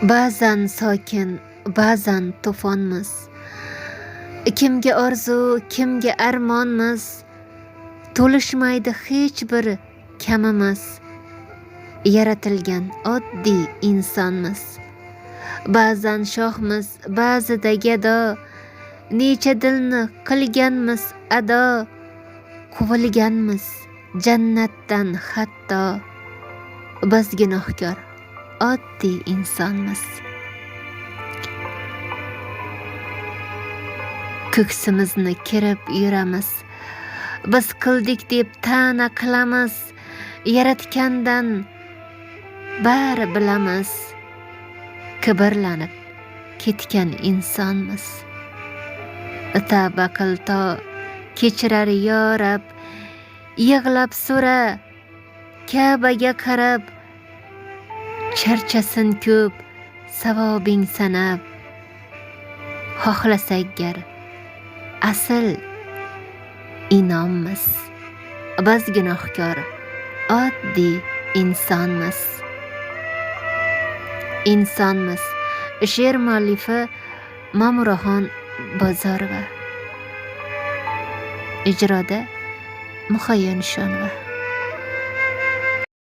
Ba'zan sokin, ba'zan to'fonmiz. Kimga orzu, kimga armonmiz. To'lishmaydi hech bir kamimiz. Yaratilgan oddiy insonmiz. Ba'zan shohmiz, ba'zida gado. Necha dilni qilganmiz ado. Quvilganmiz jannatdan hatto. Biz gunohkor, oddiy insonmiz. Ko'ksimizni kirib yuramiz. Biz qildik deb ta'na qilamiz. Yaratgandan bari bilamiz. Kibrlanib ketgan insonmiz. Tavba qil to kechirar yo Rab. Yig'lab so'ra Ka'baga qarab. Charchasin ko'p savobing sanab. Xohlasak gar asl inommiz. Biz gunohkor, oddiy insonmiz. Insonmiz. She'r muallifi Ma'muraxon Bozorova. Ijroda Muhayyo Nishonova.